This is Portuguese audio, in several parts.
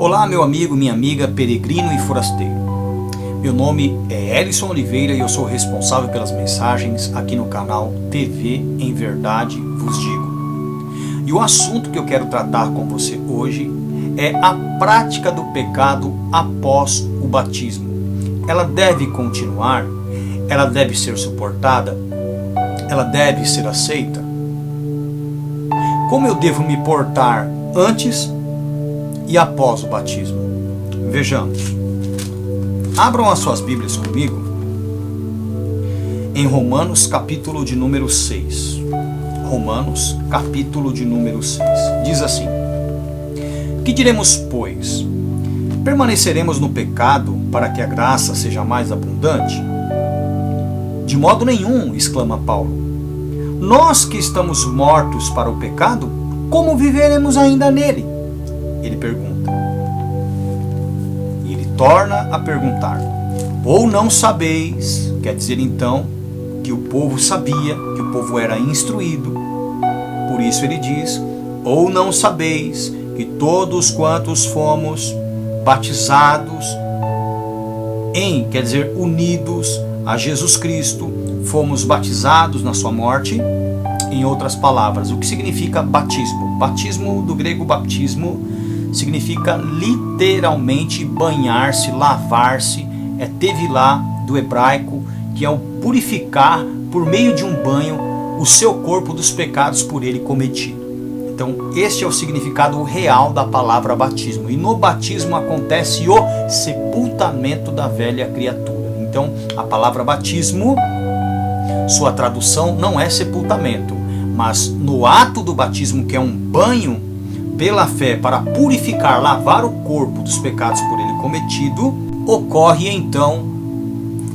Olá, meu amigo, minha amiga, peregrino e forasteiro. Meu nome é Elison Oliveira e eu sou responsável pelas mensagens aqui no canal TV Em Verdade Vos Digo. E o assunto que eu quero tratar com você hoje é a prática do pecado após o batismo. Ela deve continuar? Ela deve ser suportada? Ela deve ser aceita? Como eu devo me portar antes e após o batismo? Vejamos. Abram as suas Bíblias comigo em Romanos capítulo de número 6. Romanos capítulo de número 6. Diz assim: Que diremos, pois? Permaneceremos no pecado para que a graça seja mais abundante? De modo nenhum, exclama Paulo. Nós que estamos mortos para o pecado, como viveremos ainda nele? Ele pergunta. E ele torna a perguntar. Ou não sabeis, quer dizer então que o povo sabia, que o povo era instruído. Por isso ele diz, ou não sabeis que todos quantos fomos batizados em, quer dizer, unidos a Jesus Cristo, fomos batizados na sua morte. Em outras palavras, o que significa batismo? Batismo, do grego baptismo, significa literalmente banhar-se, lavar-se. É tevilá, do hebraico, que é o purificar por meio de um banho o seu corpo dos pecados por ele cometido. Então, este é o significado real da palavra batismo. E no batismo acontece o sepultamento da velha criatura. Então, a palavra batismo, sua tradução não é sepultamento, mas no ato do batismo, que é um banho pela fé para purificar, lavar o corpo dos pecados por ele cometido, ocorre então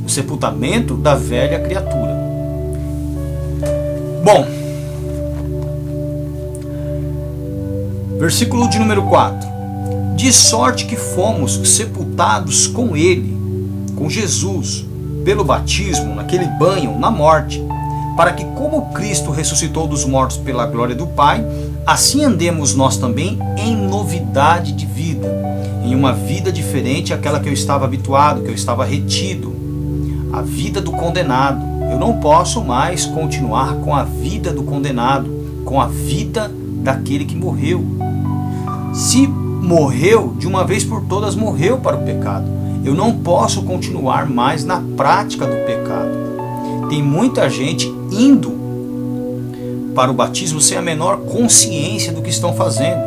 o sepultamento da velha criatura. Bom, versículo de número 4. De sorte que fomos sepultados com ele, com Jesus, pelo batismo, naquele banho, na morte, para que, como Cristo ressuscitou dos mortos pela glória do Pai, assim andemos nós também em novidade de vida, em uma vida diferente àquela que eu estava habituado, que eu estava retido, a vida do condenado. Eu não posso mais continuar com a vida do condenado, com a vida daquele que morreu. Se morreu, de uma vez por todas morreu para o pecado. Eu não posso continuar mais na prática do pecado. Tem muita gente indo para o batismo sem a menor consciência do que estão fazendo,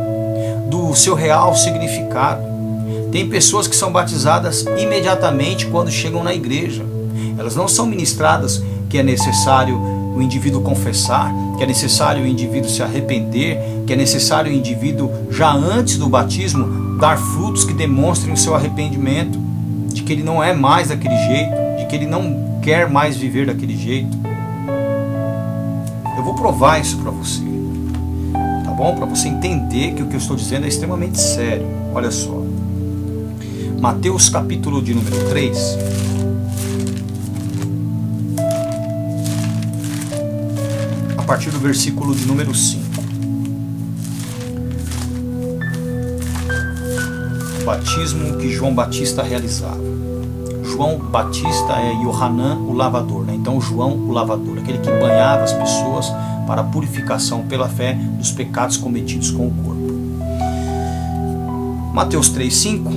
do seu real significado. Tem pessoas que são batizadas imediatamente quando chegam na igreja. Elas não são ministradas que é necessário o indivíduo confessar, que é necessário o indivíduo se arrepender, que é necessário o indivíduo, já antes do batismo, dar frutos que demonstrem o seu arrependimento, de que ele não é mais daquele jeito, de que ele não quer mais viver daquele jeito. Eu vou provar isso para você, tá bom? Para você entender que o que eu estou dizendo é extremamente sério. Olha só, Mateus capítulo de número 3, a partir do versículo de número 5. O batismo que João Batista realizava. João Batista é Yohanan, o lavador, né? Então João, o lavador, aquele que banhava as pessoas para a purificação pela fé dos pecados cometidos com o corpo. Mateus 3,5.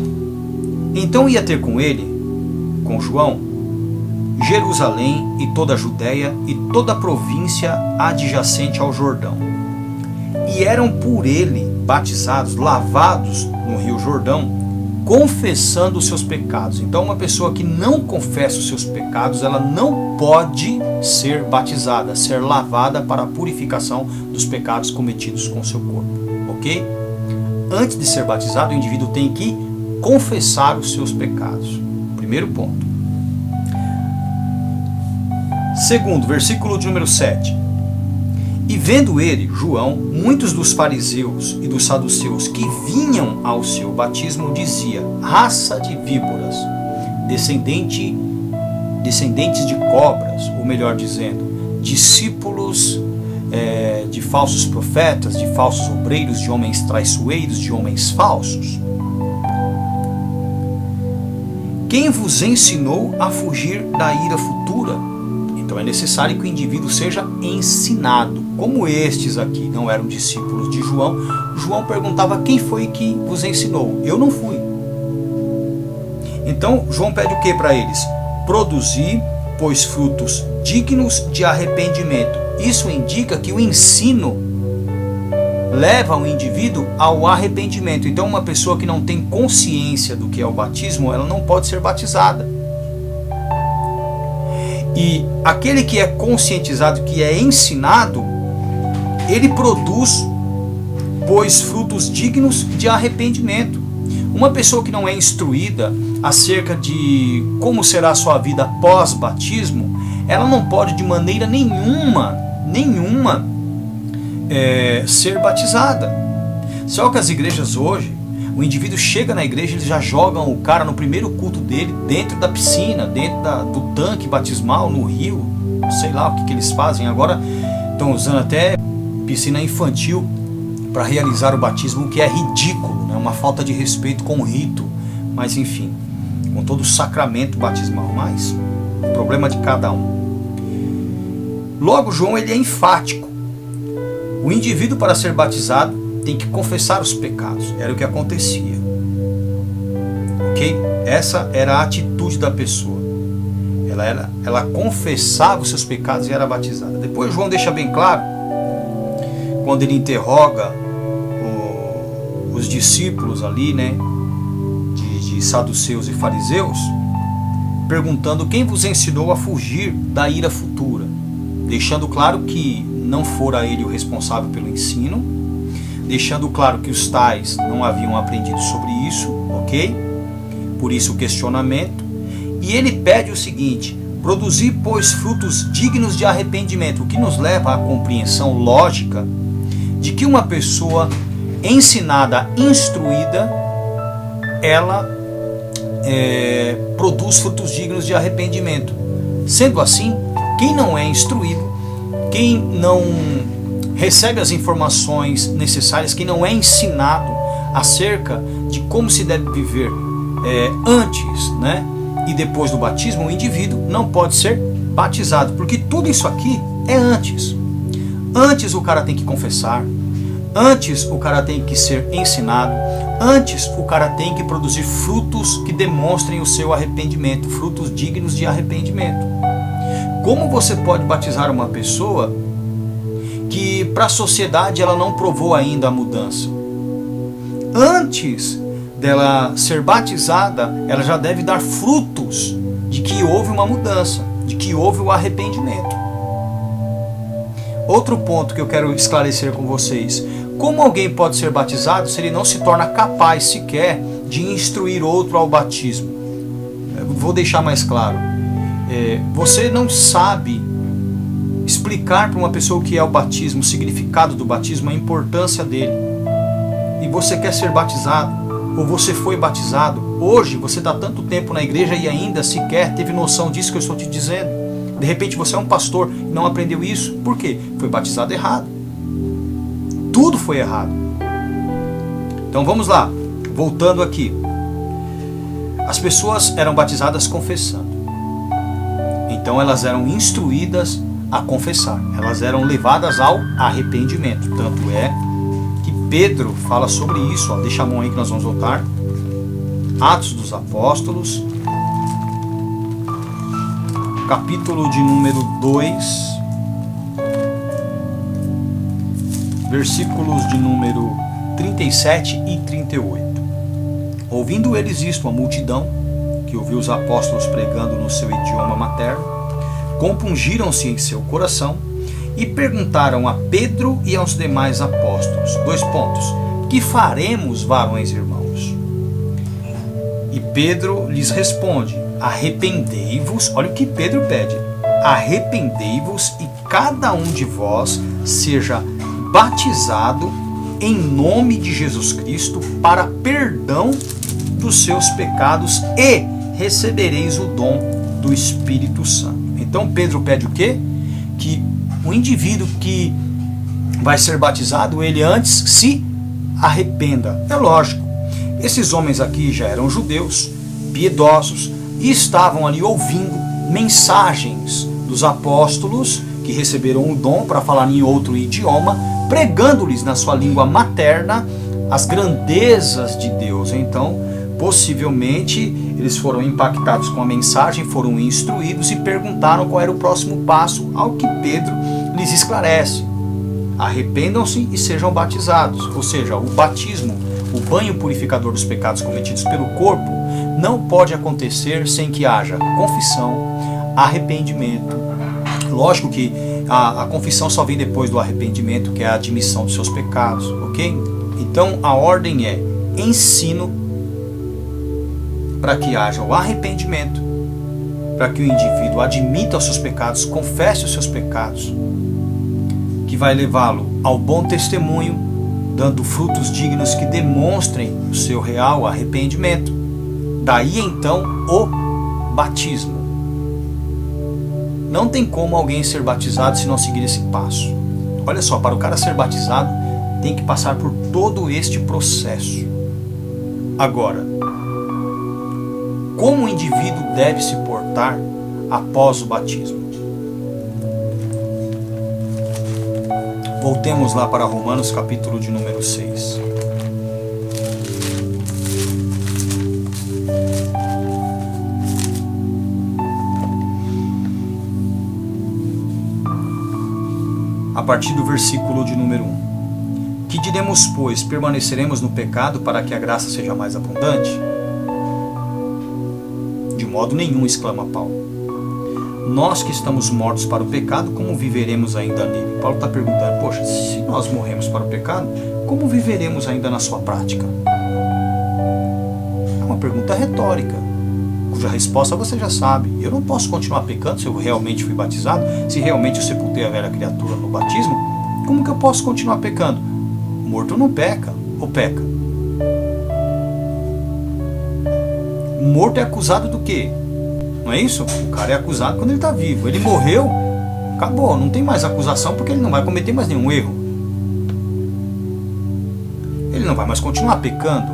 Então ia ter com ele, com João, Jerusalém e toda a Judéia e toda a província adjacente ao Jordão. E eram por ele batizados, lavados no rio Jordão, confessando os seus pecados. Então uma pessoa que não confessa os seus pecados, ela não pode ser batizada, ser lavada para a purificação dos pecados cometidos com o seu corpo. Ok? Antes de ser batizado, o indivíduo tem que confessar os seus pecados. Primeiro ponto. Segundo, versículo de número 7. E vendo ele, João, muitos dos fariseus e dos saduceus que vinham ao seu batismo, dizia: raça de víboras, descendentes de cobras, ou melhor dizendo, discípulos de falsos profetas, de falsos obreiros, de homens traiçoeiros, de homens falsos. quem vos ensinou a fugir da ira futura? Então é necessário que o indivíduo seja ensinado. Como estes aqui não eram discípulos de João, João perguntava: quem foi que vos ensinou? Eu não fui. Então João pede o que para eles? Produzir, pois, frutos dignos de arrependimento. Isso indica que o ensino leva o indivíduo ao arrependimento. Então uma pessoa que não tem consciência do que é o batismo, ela não pode ser batizada. E aquele que é conscientizado, que é ensinado, ele produz, pois, frutos dignos de arrependimento. Uma pessoa que não é instruída acerca de como será a sua vida pós-batismo, ela não pode de maneira nenhuma ser batizada. Só que as igrejas hoje, o indivíduo chega na igreja, eles já jogam o cara no primeiro culto dele dentro da piscina, dentro do tanque batismal, no rio, sei lá o que eles fazem. Agora estão usando até piscina infantil para realizar o batismo, o que é ridículo, né? Uma falta de respeito com o rito, mas enfim, com todo o sacramento batismal. Mas o problema de cada um. Logo, João ele é enfático. O indivíduo, para ser batizado, tem que confessar os pecados. Era o que acontecia. Ok? Essa era a atitude da pessoa. Ela confessava os seus pecados e era batizada. Depois João deixa bem claro, quando ele interroga os discípulos ali, né, de saduceus e fariseus, perguntando: quem vos ensinou a fugir da ira futura? Deixando claro que não fora ele o responsável pelo ensino, deixando claro que os tais não haviam aprendido sobre isso, ok? Por isso o questionamento. E ele pede o seguinte: produzir, pois, frutos dignos de arrependimento, o que nos leva à compreensão lógica de que uma pessoa ensinada, instruída, ela produz frutos dignos de arrependimento. Sendo assim, quem não é instruído, quem não recebe as informações necessárias, quem não é ensinado acerca de como se deve viver antes, né, e depois do batismo, o indivíduo não pode ser batizado, porque tudo isso aqui é antes. Antes o cara tem que confessar, antes o cara tem que ser ensinado, antes o cara tem que produzir frutos que demonstrem o seu arrependimento, frutos dignos de arrependimento. Como você pode batizar uma pessoa que para a sociedade ela não provou ainda a mudança? Antes dela ser batizada, ela já deve dar frutos de que houve uma mudança, de que houve o arrependimento. Outro ponto que eu quero esclarecer com vocês: como alguém pode ser batizado se ele não se torna capaz sequer de instruir outro ao batismo? Eu vou deixar mais claro. Você não sabe explicar para uma pessoa o que é o batismo, o significado do batismo, a importância dele. E você quer ser batizado, ou você foi batizado. Hoje você está tanto tempo na igreja e ainda sequer teve noção disso que eu estou te dizendo. De repente você é um pastor e não aprendeu isso. Por quê? Foi batizado errado. Tudo foi errado. Então vamos lá, voltando aqui. As pessoas eram batizadas confessando. Então elas eram instruídas a confessar. Elas eram levadas ao arrependimento. Tanto é que Pedro fala sobre isso. Deixa a mão aí que nós vamos voltar. Atos dos Apóstolos, capítulo de número 2, versículos de número 37 e 38. Ouvindo eles isto, a multidão, que ouviu os apóstolos pregando no seu idioma materno, compungiram-se em seu coração e perguntaram a Pedro e aos demais apóstolos: 2 pontos. Que faremos, varões e irmãos? E Pedro lhes responde: arrependei-vos. Olha o que Pedro pede: arrependei-vos e cada um de vós seja batizado em nome de Jesus Cristo para perdão dos seus pecados e recebereis o dom do Espírito Santo. Então Pedro pede o quê? Que o indivíduo que vai ser batizado, ele antes se arrependa. É lógico, esses homens aqui já eram judeus, piedosos, e estavam ali ouvindo mensagens dos apóstolos que receberam o dom para falar em outro idioma, pregando-lhes na sua língua materna as grandezas de Deus. Então, possivelmente, eles foram impactados com a mensagem, foram instruídos e perguntaram qual era o próximo passo, ao que Pedro lhes esclarece: arrependam-se e sejam batizados. Ou seja, o batismo, o banho purificador dos pecados cometidos pelo corpo, não pode acontecer sem que haja confissão, arrependimento. Lógico que a confissão só vem depois do arrependimento, que é a admissão dos seus pecados, ok? Então a ordem é ensino para que haja o arrependimento, para que o indivíduo admita os seus pecados, confesse os seus pecados, que vai levá-lo ao bom testemunho, dando frutos dignos que demonstrem o seu real arrependimento. Daí então o batismo. Não tem como alguém ser batizado se não seguir esse passo. Olha só, para o cara ser batizado, tem que passar por todo este processo. Agora, como o indivíduo deve se portar após o batismo? Voltemos lá para Romanos, capítulo de número 6. A partir do versículo de número 1. Que diremos, pois? Permaneceremos no pecado para que a graça seja mais abundante? De modo nenhum, exclama Paulo. Nós que estamos mortos para o pecado, como viveremos ainda nele? Paulo está perguntando, poxa, se nós morremos para o pecado, como viveremos ainda na sua prática? É uma pergunta retórica, cuja resposta você já sabe. Eu não posso continuar pecando se eu realmente fui batizado, se realmente eu sepultei a velha criatura no batismo. Como que eu posso continuar pecando? Morto não peca, ou peca? O morto é acusado do quê? Não é isso? O cara é acusado quando ele está vivo. Ele morreu, acabou, não tem mais acusação porque ele não vai cometer mais nenhum erro. Ele não vai mais continuar pecando.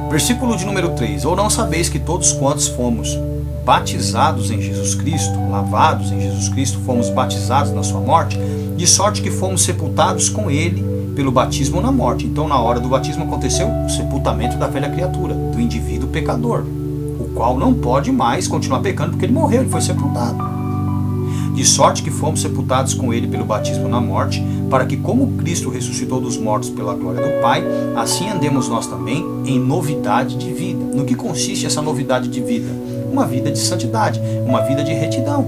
Versículo de número 3. Ou não sabeis que todos quantos fomos batizados em Jesus Cristo, lavados em Jesus Cristo, fomos batizados na sua morte, de sorte que fomos sepultados com ele pelo batismo na morte. Então, na hora do batismo aconteceu o sepultamento da velha criatura, do indivíduo pecador, o qual não pode mais continuar pecando porque ele morreu, ele foi sepultado. De sorte que fomos sepultados com ele pelo batismo na morte, para que, como Cristo ressuscitou dos mortos pela glória do Pai, assim andemos nós também em novidade de vida. No que consiste essa novidade de vida? Uma vida de santidade, uma vida de retidão.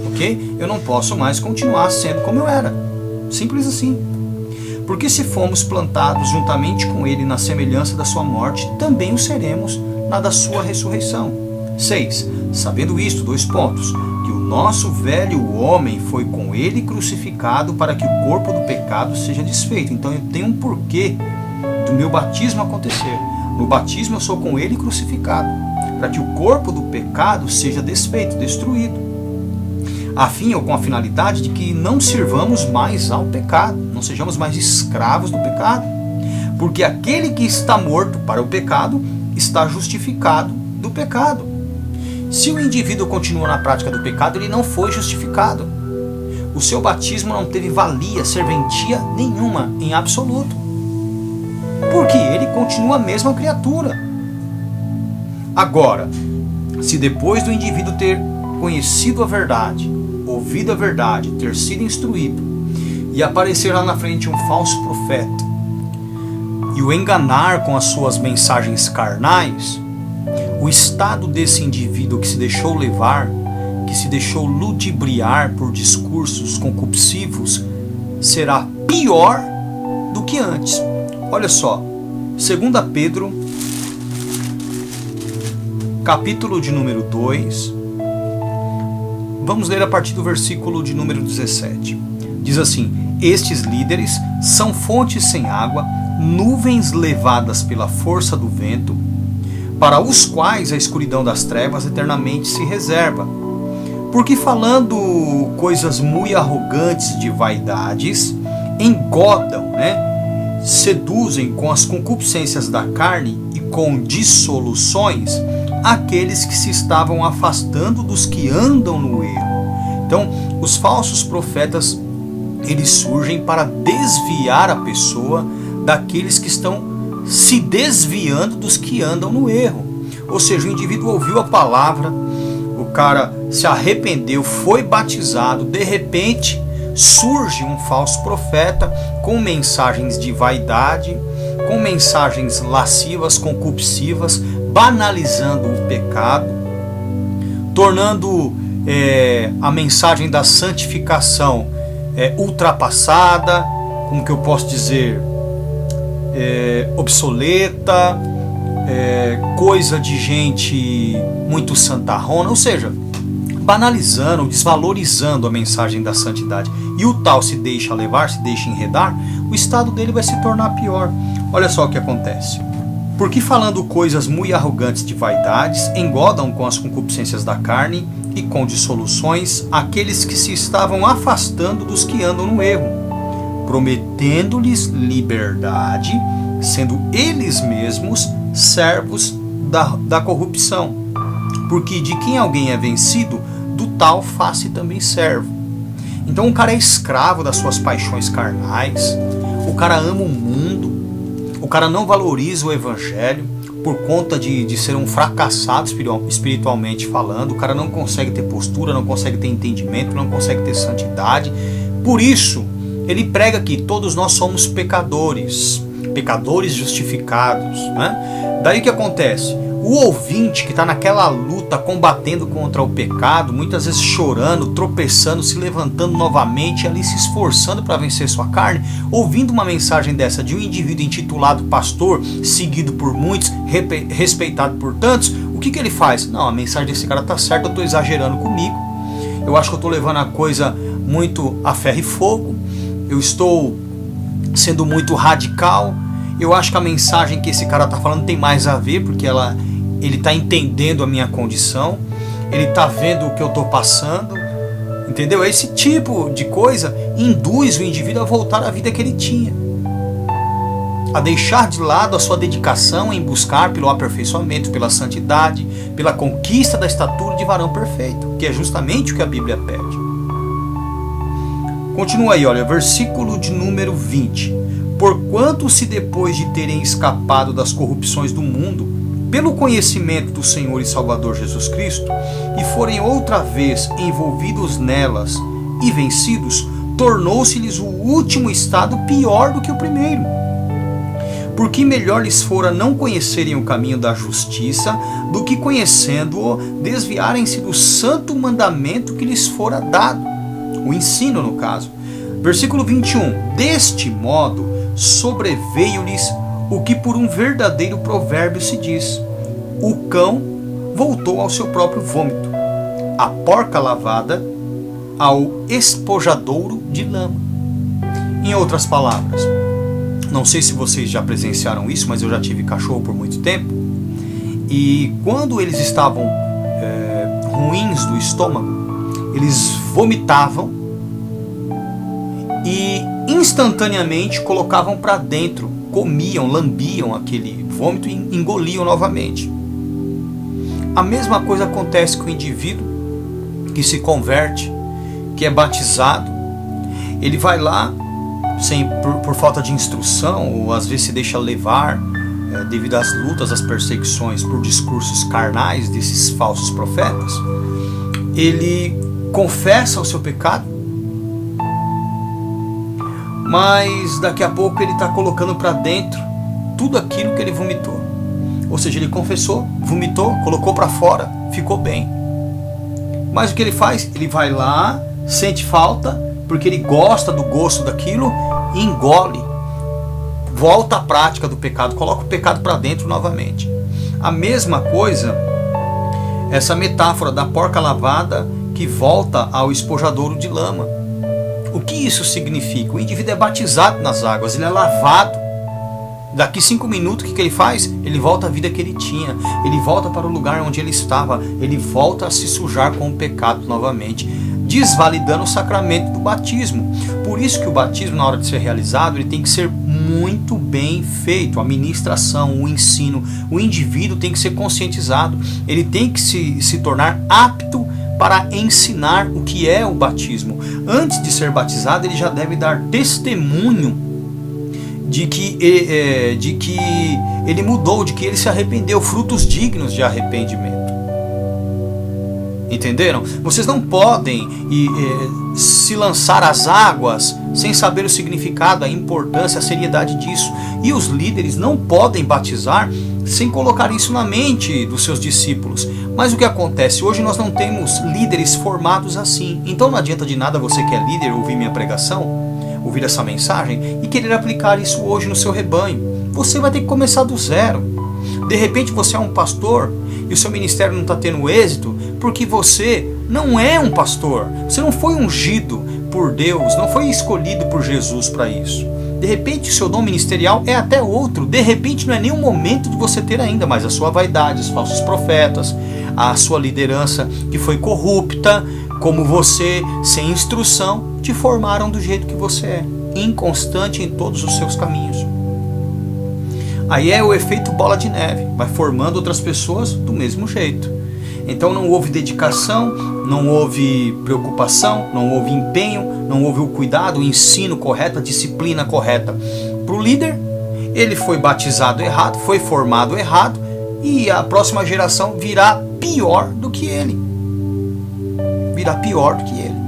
Ok? Eu não posso mais continuar sendo como eu era. Simples assim. Porque se fomos plantados juntamente com ele na semelhança da sua morte, também o seremos na da sua ressurreição. 6. Sabendo isto, 2 pontos, que o nosso velho homem foi com ele crucificado para que o corpo do pecado seja desfeito. Então eu tenho um porquê do meu batismo acontecer. No batismo eu sou com ele crucificado, para que o corpo do pecado seja desfeito, destruído. A fim ou com a finalidade de que não sirvamos mais ao pecado, não sejamos mais escravos do pecado. Porque aquele que está morto para o pecado está justificado do pecado. Se o indivíduo continua na prática do pecado, ele não foi justificado. O seu batismo não teve valia, serventia nenhuma, em absoluto. Porque ele continua a mesma criatura. Agora, se depois do indivíduo ter conhecido a verdade, ouvido a verdade, ter sido instruído, e aparecer lá na frente um falso profeta, e o enganar com as suas mensagens carnais, o estado desse indivíduo que se deixou levar, que se deixou ludibriar por discursos concupiscivos, será pior do que antes. Olha só, 2 Pedro, capítulo de número 2, vamos ler a partir do versículo de número 17. Diz assim: estes líderes são fontes sem água, nuvens levadas pela força do vento, para os quais a escuridão das trevas eternamente se reserva. Porque falando coisas muito arrogantes de vaidades, engodam, seduzem com as concupiscências da carne e com dissoluções aqueles que se estavam afastando dos que andam no erro. Então, os falsos profetas, eles surgem para desviar a pessoa daqueles que estão se desviando dos que andam no erro. Ou seja, o indivíduo ouviu a palavra, o cara se arrependeu, foi batizado, de repente surge um falso profeta com mensagens de vaidade, com mensagens lascivas, concupiscivas, banalizando o pecado, tornando a mensagem da santificação ultrapassada, como que eu posso dizer, obsoleta, coisa de gente muito santarrona, ou seja, banalizando, desvalorizando a mensagem da santidade. E o tal se deixa levar, se deixa enredar, o estado dele vai se tornar pior. Olha só o que acontece. Porque falando coisas muito arrogantes de vaidades, engodam com as concupiscências da carne e com dissoluções aqueles que se estavam afastando dos que andam no erro, prometendo-lhes liberdade, sendo eles mesmos servos da corrupção. Porque de quem alguém é vencido, do tal faz-se também servo. Então o cara é escravo das suas paixões carnais, o cara ama o mundo, o cara não valoriza o evangelho por conta de ser um fracassado espiritualmente falando, o cara não consegue ter postura, não consegue ter entendimento, não consegue ter santidade. Por isso, ele prega que todos nós somos pecadores, pecadores justificados, né? Daí o que acontece? O ouvinte que está naquela luta, combatendo contra o pecado, muitas vezes chorando, tropeçando, se levantando novamente, ali se esforçando para vencer sua carne, ouvindo uma mensagem dessa de um indivíduo intitulado pastor, seguido por muitos, respeitado por tantos, o que ele faz? Não, a mensagem desse cara está certa, eu estou exagerando comigo, eu acho que eu estou levando a coisa muito a ferro e fogo, eu estou sendo muito radical, eu acho que a mensagem que esse cara está falando tem mais a ver, porque ele está entendendo a minha condição, ele está vendo o que eu estou passando, entendeu? Esse tipo de coisa induz o indivíduo a voltar à vida que ele tinha, a deixar de lado a sua dedicação em buscar pelo aperfeiçoamento, pela santidade, pela conquista da estatura de varão perfeito, que é justamente o que a Bíblia pede. Continua aí, olha, versículo de número 20. Porquanto se depois de terem escapado das corrupções do mundo, pelo conhecimento do Senhor e Salvador Jesus Cristo, e forem outra vez envolvidos nelas e vencidos, tornou-se-lhes o último estado pior do que o primeiro. Porque melhor lhes fora não conhecerem o caminho da justiça, do que conhecendo-o, desviarem-se do santo mandamento que lhes fora dado. O ensino, no caso. Versículo 21. Deste modo, sobreveio-lhes o que por um verdadeiro provérbio se diz: o cão voltou ao seu próprio vômito, a porca lavada ao espojadouro de lama. Em outras palavras, não sei se vocês já presenciaram isso, mas eu já tive cachorro por muito tempo, e quando eles estavam ruins do estômago, eles vomitavam e instantaneamente colocavam para dentro, comiam, lambiam aquele vômito e engoliam novamente. A mesma coisa acontece com o indivíduo que se converte, que é batizado. Ele vai lá por falta de instrução, ou às vezes se deixa levar devido às lutas, às perseguições por discursos carnais desses falsos profetas. Ele confessa o seu pecado, mas daqui a pouco ele está colocando para dentro tudo aquilo que ele vomitou. Ou seja, ele confessou, vomitou, colocou para fora, ficou bem. Mas o que ele faz? Ele vai lá, sente falta, porque ele gosta do gosto daquilo, e engole. Volta à prática do pecado, coloca o pecado para dentro novamente. A mesma coisa, essa metáfora da porca lavada que volta ao espojadouro de lama. O que isso significa? O indivíduo é batizado nas águas, ele é lavado. Daqui 5 minutos, o que ele faz? Ele volta à vida que ele tinha, ele volta para o lugar onde ele estava, ele volta a se sujar com o pecado novamente. desvalidando o sacramento do batismo. Por isso que o batismo, na hora de ser realizado, ele tem que ser muito bem feito. A ministração, o ensino, o indivíduo tem que ser conscientizado. Ele tem que se tornar apto para ensinar o que é o batismo. Antes de ser batizado, ele já deve dar testemunho de que ele mudou, de que ele se arrependeu, frutos dignos de arrependimento. Entenderam? Vocês não podem se lançar às águas sem saber o significado, a importância, a seriedade disso. E os líderes não podem batizar sem colocar isso na mente dos seus discípulos. Mas o que acontece? Hoje nós não temos líderes formados assim. Então não adianta de nada você que é líder ouvir minha pregação, ouvir essa mensagem e querer aplicar isso hoje no seu rebanho. Você vai ter que começar do zero. De repente você é um pastor e o seu ministério não está tendo êxito porque você não é um pastor. Você não foi ungido por Deus, não foi escolhido por Jesus para isso. De repente o seu dom ministerial é até outro. De repente não é nem o momento de você ter ainda, mas a sua vaidade, os falsos profetas, a sua liderança que foi corrupta, como você, sem instrução, te formaram do jeito que você é, inconstante em todos os seus caminhos. Aí é o efeito bola de neve, vai formando outras pessoas do mesmo jeito. Então não houve dedicação, não houve preocupação, não houve empenho, não houve o cuidado, o ensino correto, a disciplina correta. Para o líder, ele foi batizado errado, foi formado errado, e a próxima geração virá pior do que ele. Virá pior do que ele.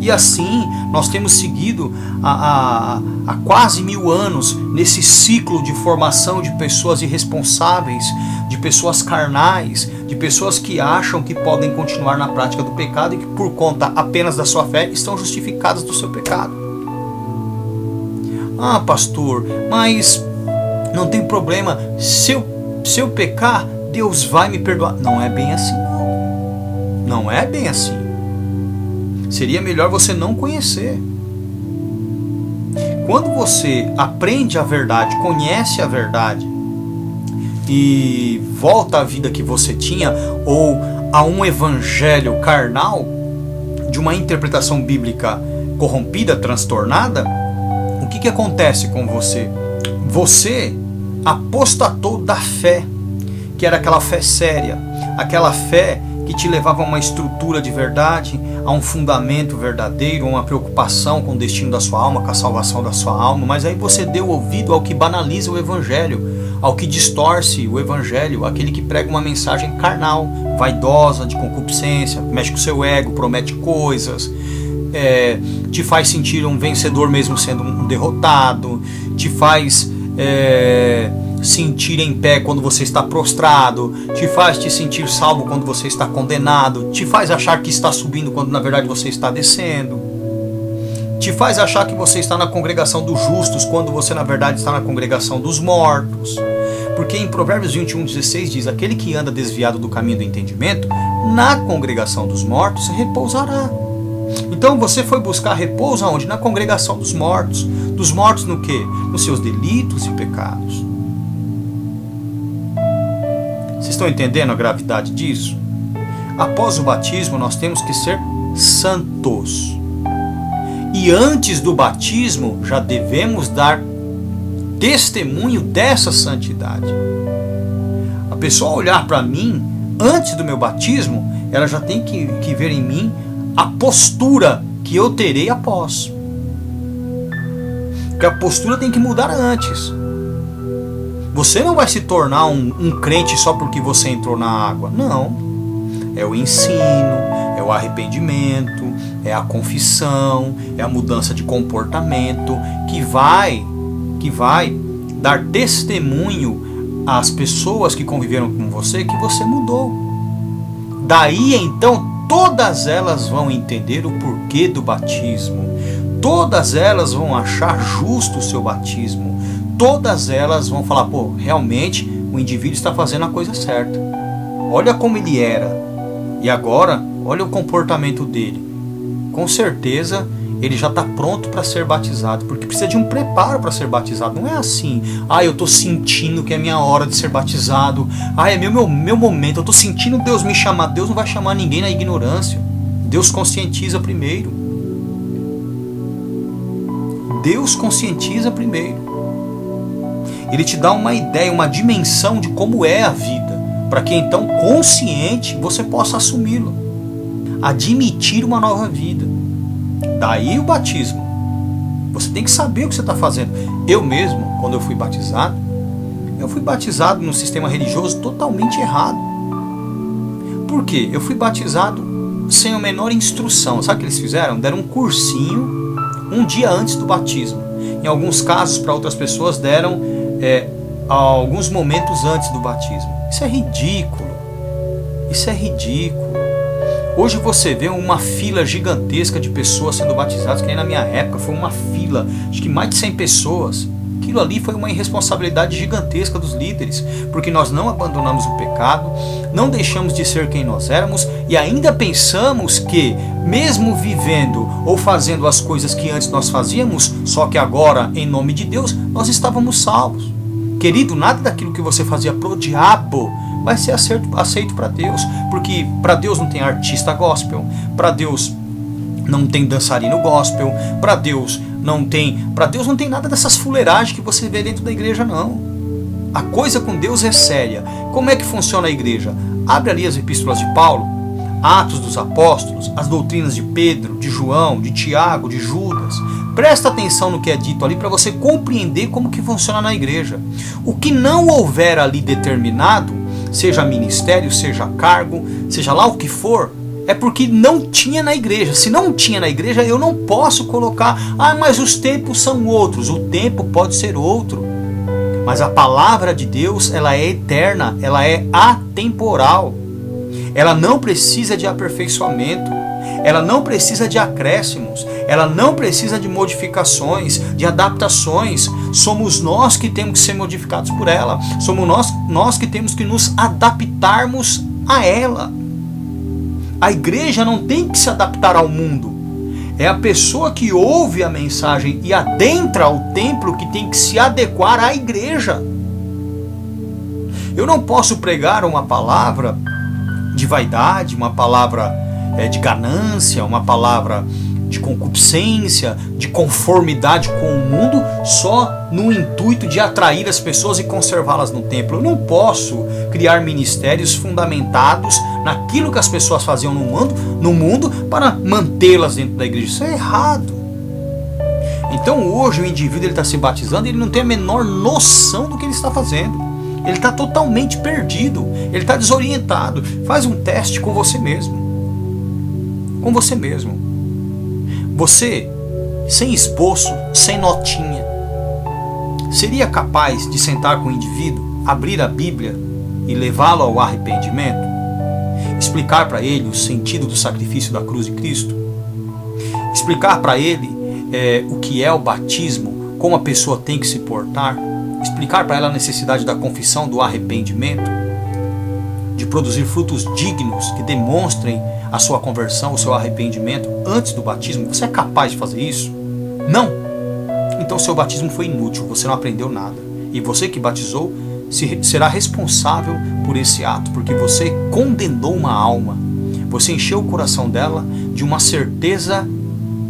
E assim nós temos seguido há quase 1000 anos nesse ciclo de formação de pessoas irresponsáveis, de pessoas carnais, de pessoas que acham que podem continuar na prática do pecado e que por conta apenas da sua fé estão justificadas do seu pecado. Ah, pastor, mas não tem problema, se eu pecar, Deus vai me perdoar. Não é bem assim, não. Não é bem assim. Seria melhor você não conhecer. Quando você aprende a verdade, conhece a verdade e volta à vida que você tinha, ou a um evangelho carnal, de uma interpretação bíblica corrompida, transtornada, o que acontece com você? Você apostatou da fé, que era aquela fé séria, aquela fé que te levava a uma estrutura de verdade, a um fundamento verdadeiro, a uma preocupação com o destino da sua alma, com a salvação da sua alma. Mas aí você deu ouvido ao que banaliza o evangelho, ao que distorce o evangelho, aquele que prega uma mensagem carnal, vaidosa, de concupiscência, mexe com o seu ego, promete coisas, te faz sentir um vencedor mesmo sendo um derrotado, te faz sentir em pé quando você está prostrado, te faz te sentir salvo quando você está condenado, te faz achar que está subindo quando na verdade você está descendo, te faz achar que você está na congregação dos justos quando você na verdade está na congregação dos mortos. Porque em Provérbios 21:16 diz: aquele que anda desviado do caminho do entendimento, na congregação dos mortos repousará. Então você foi buscar repouso aonde? Na congregação dos mortos. Dos mortos no quê? Nos seus delitos e pecados. Vocês estão entendendo a gravidade disso? Após o batismo nós temos que ser santos. E antes do batismo já devemos dar testemunho dessa santidade. A pessoa olhar para mim antes do meu batismo, ela já tem que ver em mim a postura que eu terei após. Porque a postura tem que mudar antes. Você não vai se tornar um crente só porque você entrou na água. Não. É o ensino, é o arrependimento, é a confissão, é a mudança de comportamento que vai dar testemunho às pessoas que conviveram com você que você mudou. Daí então todas elas vão entender o porquê do batismo. Todas elas vão achar justo o seu batismo. Todas elas vão falar: pô, realmente o indivíduo está fazendo a coisa certa. Olha como ele era. E agora, olha o comportamento dele. Com certeza, ele já está pronto para ser batizado. Porque precisa de um preparo para ser batizado. Não é assim: ah, eu estou sentindo que é minha hora de ser batizado. Ah, é meu momento. Eu estou sentindo Deus me chamar. Deus não vai chamar ninguém na ignorância. Deus conscientiza primeiro. Deus conscientiza primeiro. Ele te dá uma ideia, uma dimensão de como é a vida, para que então, consciente, você possa assumi-lo. Admitir uma nova vida. Daí o batismo. Você tem que saber o que você está fazendo. Eu mesmo, quando eu fui batizado num sistema religioso totalmente errado. Por quê? Eu fui batizado sem a menor instrução. Sabe o que eles fizeram? Deram um cursinho um dia antes do batismo. Em alguns casos, para outras pessoas, deram alguns momentos antes do batismo. Isso é ridículo. Isso é ridículo. Hoje você vê uma fila gigantesca de pessoas sendo batizadas, que nem na minha época foi uma fila, acho que mais de 100 pessoas. Aquilo ali foi uma irresponsabilidade gigantesca dos líderes, porque nós não abandonamos o pecado, não deixamos de ser quem nós éramos e ainda pensamos que, mesmo vivendo ou fazendo as coisas que antes nós fazíamos, só que agora, em nome de Deus, nós estávamos salvos. Querido, nada daquilo que você fazia pro diabo vai ser aceito para Deus, porque para Deus não tem artista gospel, para Deus não tem dançarino gospel, para Deus não tem nada dessas fuleiragens que você vê dentro da igreja, não. A coisa com Deus é séria. Como é que funciona a igreja? Abre ali as epístolas de Paulo, Atos dos Apóstolos, as doutrinas de Pedro, de João, de Tiago, de Judas. Presta atenção no que é dito ali para você compreender como que funciona na igreja. O que não houver ali determinado, seja ministério, seja cargo, seja lá o que for, é porque não tinha na igreja. Se não tinha na igreja, eu não posso colocar, mas os tempos são outros. O tempo pode ser outro. Mas a palavra de Deus, ela é eterna, ela é atemporal. Ela não precisa de aperfeiçoamento, ela não precisa de acréscimos, ela não precisa de modificações, de adaptações. Somos nós que temos que ser modificados por ela. Somos nós que temos que nos adaptarmos a ela. A igreja não tem que se adaptar ao mundo. É a pessoa que ouve a mensagem e adentra o templo que tem que se adequar à igreja. Eu não posso pregar uma palavra de vaidade, uma palavra de ganância, uma palavra de concupiscência, de conformidade com o mundo, só no intuito de atrair as pessoas e conservá-las no templo. Eu não posso criar ministérios fundamentados naquilo que as pessoas faziam no mundo para mantê-las dentro da igreja. Isso é errado. Então hoje o indivíduo está se batizando e ele não tem a menor noção do que ele está fazendo. Ele está totalmente perdido, ele está desorientado. Faz um teste com você mesmo. Com você mesmo. Você, sem esboço, sem notinha, seria capaz de sentar com o indivíduo, abrir a Bíblia e levá-lo ao arrependimento? Explicar para ele o sentido do sacrifício da cruz de Cristo? Explicar para ele o que é o batismo, como a pessoa tem que se portar? Explicar para ela a necessidade da confissão, do arrependimento, de produzir frutos dignos que demonstrem a sua conversão, o seu arrependimento antes do batismo? Você é capaz de fazer isso? Não? Então seu batismo foi inútil, você não aprendeu nada. E você que batizou será responsável por esse ato, porque você condenou uma alma. Você encheu o coração dela de uma certeza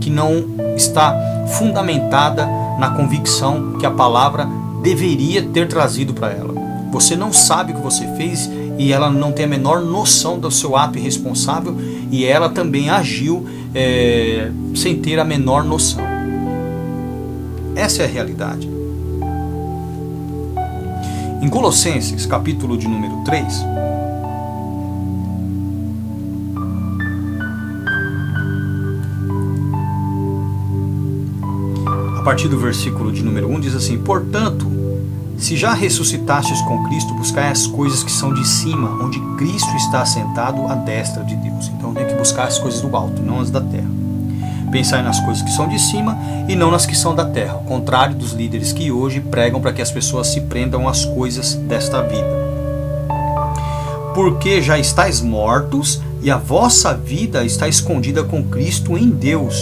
que não está fundamentada na convicção que a palavra deveria ter trazido para ela. Você não sabe o que você fez e ela não tem a menor noção do seu ato irresponsável, e ela também agiu sem ter a menor noção. Essa é a realidade. Em Colossenses, capítulo de número 3, a partir do versículo de número 1, diz assim: portanto, se já ressuscitastes com Cristo, buscai as coisas que são de cima, onde Cristo está assentado à destra de Deus. Então tem que buscar as coisas do alto, não as da terra. Pensai nas coisas que são de cima e não nas que são da terra, ao contrário dos líderes que hoje pregam para que as pessoas se prendam às coisas desta vida. Porque já estáis mortos e a vossa vida está escondida com Cristo em Deus.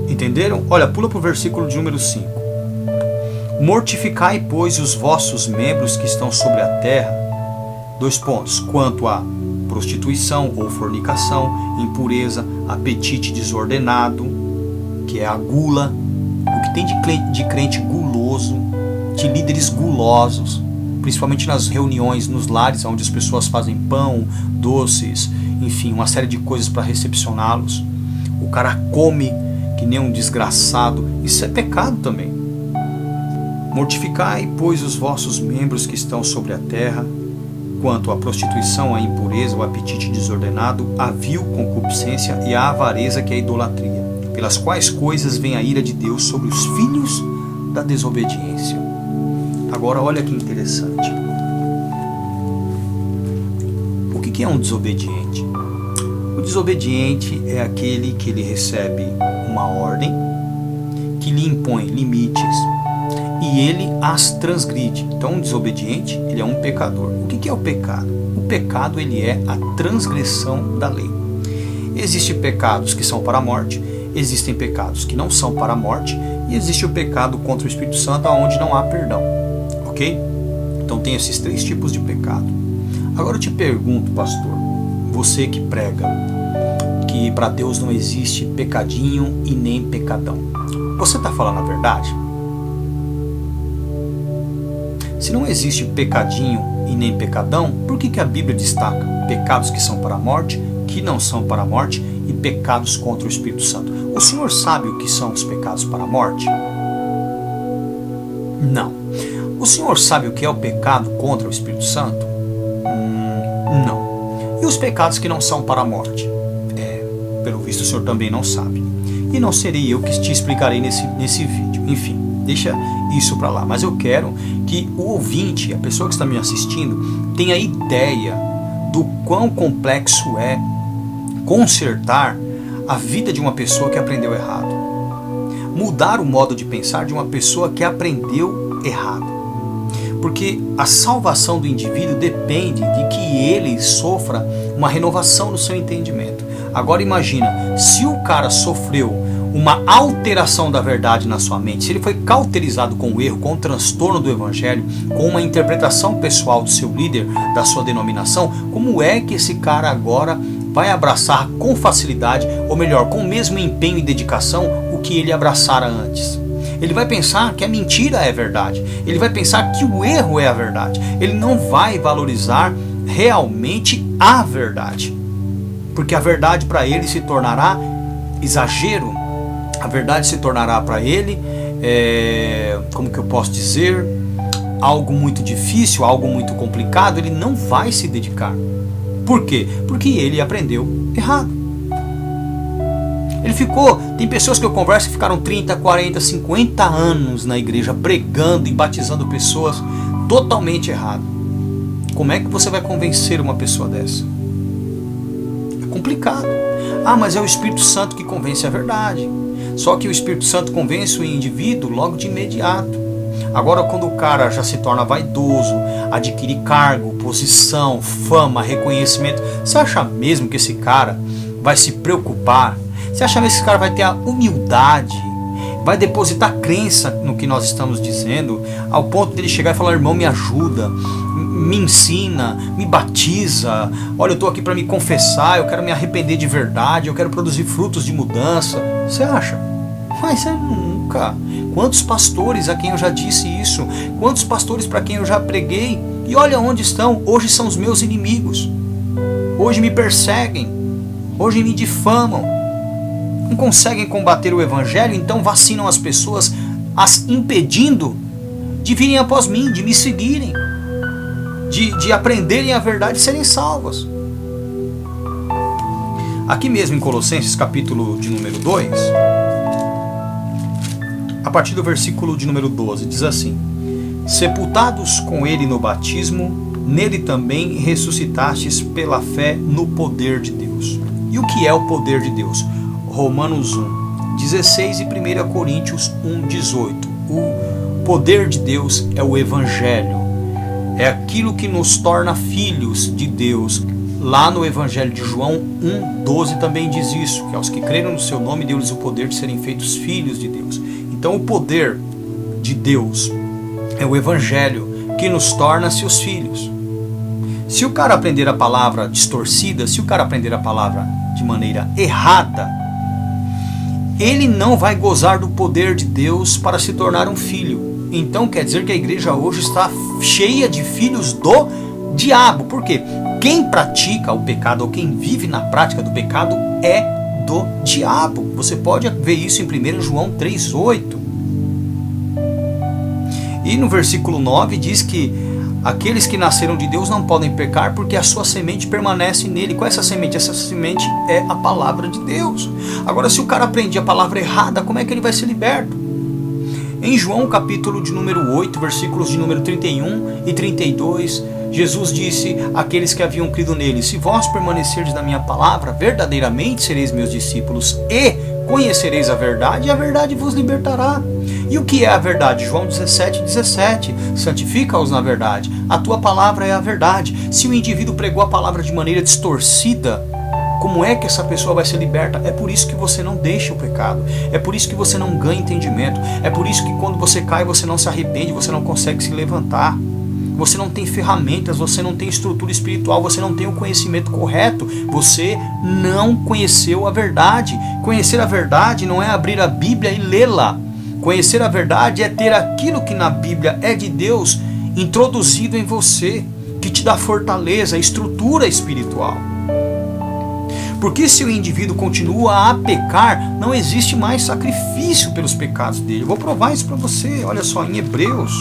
Entenderam? Olha, pula para o versículo de número 5. Mortificai, pois, os vossos membros que estão sobre a terra. 2 pontos. Quanto a prostituição ou fornicação, impureza, apetite desordenado, que é a gula, o que tem de crente guloso, de líderes gulosos, principalmente nas reuniões, nos lares, onde as pessoas fazem pão, doces, enfim, uma série de coisas para recepcioná-los. O cara come que nem um desgraçado, isso é pecado também. Mortificai, pois, os vossos membros que estão sobre a terra, quanto à prostituição, à impureza, ao apetite desordenado, à vil concupiscência e à avareza, que é a idolatria, pelas quais coisas vem a ira de Deus sobre os filhos da desobediência. Agora olha que interessante. O que é um desobediente? O desobediente é aquele que ele recebe uma ordem, que lhe impõe limites, e ele as transgride. Então, um desobediente, ele é um pecador. O que é o pecado? O pecado, ele é a transgressão da lei. Existem pecados que são para a morte, existem pecados que não são para a morte, e existe o pecado contra o Espírito Santo, onde não há perdão. Ok? Então, tem esses 3 tipos de pecado. Agora eu te pergunto, pastor, você que prega que para Deus não existe pecadinho e nem pecadão, você está falando a verdade? Se não existe pecadinho e nem pecadão, por que a Bíblia destaca pecados que são para a morte, que não são para a morte, e pecados contra o Espírito Santo? O Senhor sabe o que são os pecados para a morte? Não. O Senhor sabe o que é o pecado contra o Espírito Santo? Não. E os pecados que não são para a morte? Pelo visto o Senhor também não sabe. E não serei eu que te explicarei nesse vídeo. Enfim, deixa isso para lá. Mas eu quero que o ouvinte, a pessoa que está me assistindo, tenha ideia do quão complexo é consertar a vida de uma pessoa que aprendeu errado. Mudar o modo de pensar de uma pessoa que aprendeu errado. Porque a salvação do indivíduo depende de que ele sofra uma renovação no seu entendimento. Agora imagina, se o cara sofreu uma alteração da verdade na sua mente, se ele foi cauterizado com o erro, com o transtorno do evangelho, com uma interpretação pessoal do seu líder, da sua denominação, como é que esse cara agora vai abraçar com facilidade, ou melhor, com o mesmo empenho e dedicação, o que ele abraçara antes? Ele vai pensar que a mentira é verdade, ele vai pensar que o erro é a verdade, ele não vai valorizar realmente a verdade, porque a verdade para ele se tornará exagero, a verdade se tornará para ele, como que eu posso dizer, algo muito difícil, algo muito complicado. Ele não vai se dedicar. Por quê? Porque ele aprendeu errado. Ele tem pessoas que eu converso que ficaram 30, 40, 50 anos na igreja pregando e batizando pessoas totalmente errado. Como é que você vai convencer uma pessoa dessa? É complicado. Ah, mas é o Espírito Santo que convence, a verdade. Só que o Espírito Santo convence o indivíduo logo de imediato. Agora, quando o cara já se torna vaidoso, adquire cargo, posição, fama, reconhecimento, você acha mesmo que esse cara vai se preocupar? Você acha mesmo que esse cara vai ter a humildade, vai depositar crença no que nós estamos dizendo, ao ponto dele chegar e falar: irmão, me ajuda, me ensina, me batiza, olha, eu estou aqui para me confessar, eu quero me arrepender de verdade, eu quero produzir frutos de mudança? Você acha? Mas é nunca. Quantos pastores a quem eu já disse isso, quantos pastores para quem eu já preguei, e olha onde estão, hoje são os meus inimigos, hoje me perseguem, hoje me difamam, não conseguem combater o evangelho, então vacinam as pessoas, as impedindo de virem após mim, de me seguirem, de aprenderem a verdade e serem salvos. Aqui mesmo em Colossenses capítulo de número 2, a partir do versículo de número 12, diz assim: sepultados com ele no batismo, nele também ressuscitastes pela fé no poder de Deus. E o que é o poder de Deus? Romanos 1, 16 e 1 Coríntios 1, 18. O poder de Deus é o Evangelho. É aquilo que nos torna filhos de Deus. Lá no Evangelho de João 1, 12 também diz isso, que aos que creram no seu nome deu-lhes o poder de serem feitos filhos de Deus. Então o poder de Deus é o Evangelho que nos torna seus filhos. Se o cara aprender a palavra distorcida, se o cara aprender a palavra de maneira errada, ele não vai gozar do poder de Deus para se tornar um filho. Então quer dizer que a igreja hoje está cheia de filhos do diabo. Por quê? Quem pratica o pecado, ou quem vive na prática do pecado, é do diabo. Você pode ver isso em 1 João 3,8. E no versículo 9 diz que aqueles que nasceram de Deus não podem pecar porque a sua semente permanece nele. Qual é essa semente? Essa semente é a palavra de Deus. Agora, se o cara aprende a palavra errada, como é que ele vai ser liberto? Em João capítulo de número 8, versículos de número 31 e 32, Jesus disse àqueles que haviam crido nele: se vós permanecerdes na minha palavra, verdadeiramente sereis meus discípulos e conhecereis a verdade, e a verdade vos libertará. E o que é a verdade? João 17:17, santifica-os na verdade, a tua palavra é a verdade. Se o indivíduo pregou a palavra de maneira distorcida, como é que essa pessoa vai ser liberta? É por isso que você não deixa o pecado, é por isso que você não ganha entendimento, é por isso que quando você cai você não se arrepende, você não consegue se levantar. Você não tem ferramentas, você não tem estrutura espiritual, você não tem o conhecimento correto, você não conheceu a verdade. Conhecer a verdade não é abrir a Bíblia e lê-la. Conhecer a verdade é ter aquilo que na Bíblia é de Deus introduzido em você, que te dá fortaleza, estrutura espiritual. Porque se o indivíduo continua a pecar, não existe mais sacrifício pelos pecados dele. Eu vou provar isso para você, olha só, em Hebreus.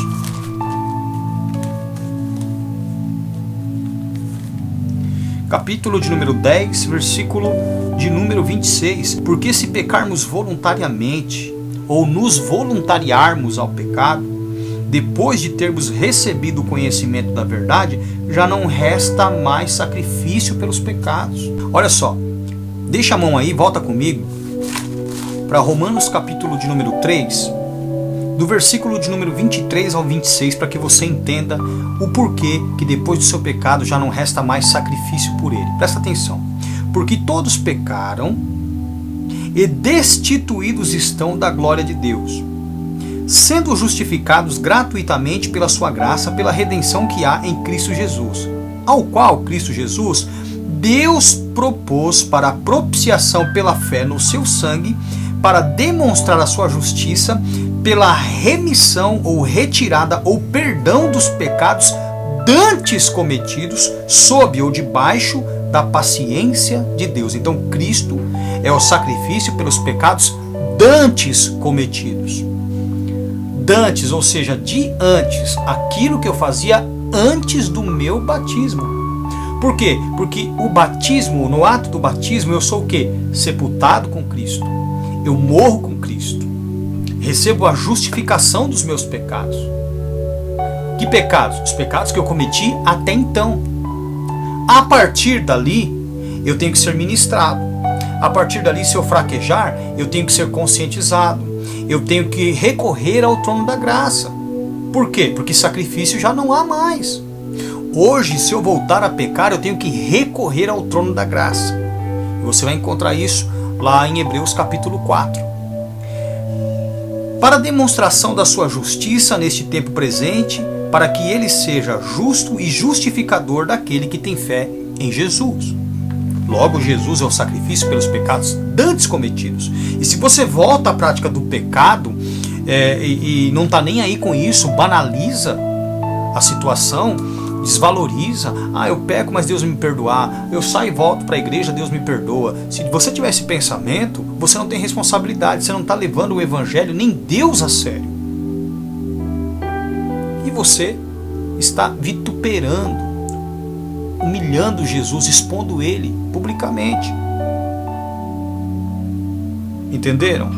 Capítulo de número 10, versículo de número 26. Porque se pecarmos voluntariamente, ou nos voluntariarmos ao pecado, depois de termos recebido o conhecimento da verdade, já não resta mais sacrifício pelos pecados. Olha só, deixa a mão aí, volta comigo para Romanos capítulo de número 3, do versículo de número 23 ao 26, para que você entenda o porquê que depois do seu pecado já não resta mais sacrifício por ele. Presta atenção. Porque todos pecaram e destituídos estão da glória de Deus, sendo justificados gratuitamente pela sua graça, pela redenção que há em Cristo Jesus, ao qual Cristo Jesus Deus propôs para a propiciação pela fé no seu sangue, para demonstrar a sua justiça, pela remissão ou retirada ou perdão dos pecados dantes cometidos sob ou debaixo da paciência de Deus. Então Cristo é o sacrifício pelos pecados dantes cometidos. Dantes, ou seja, de antes, aquilo que eu fazia antes do meu batismo. Por quê? Porque o batismo, no ato do batismo, eu sou o quê? Sepultado com Cristo. Eu morro com Cristo. Recebo a justificação dos meus pecados. Que pecados? Os pecados que eu cometi até então. A partir dali, eu tenho que ser ministrado. A partir dali, se eu fraquejar, eu tenho que ser conscientizado. Eu tenho que recorrer ao trono da graça. Por quê? Porque sacrifício já não há mais. Hoje, se eu voltar a pecar, eu tenho que recorrer ao trono da graça. Você vai encontrar isso lá em Hebreus capítulo 4. Para a demonstração da sua justiça neste tempo presente, para que ele seja justo e justificador daquele que tem fé em Jesus. Logo, Jesus é o sacrifício pelos pecados dantes cometidos. E se você volta à prática do pecado e não está nem aí com isso, banaliza a situação, desvaloriza, eu peco, mas Deus me perdoar, eu saio e volto para a igreja, Deus me perdoa. Se você tiver esse pensamento, você não tem responsabilidade, você não está levando o evangelho nem Deus a sério. E você está vituperando, humilhando Jesus, expondo ele publicamente. Entenderam?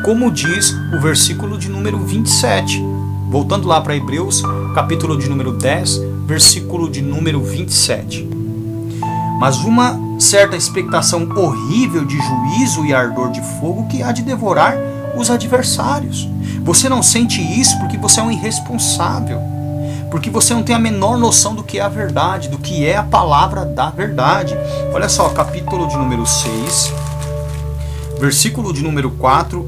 Como diz o versículo de número 27. Voltando lá para Hebreus, capítulo de número 10, versículo de número 27. Mas uma certa expectação horrível de juízo e ardor de fogo que há de devorar os adversários. Você não sente isso porque você é um irresponsável. Porque você não tem a menor noção do que é a verdade, do que é a palavra da verdade. Olha só, capítulo de número 6, versículo de número 4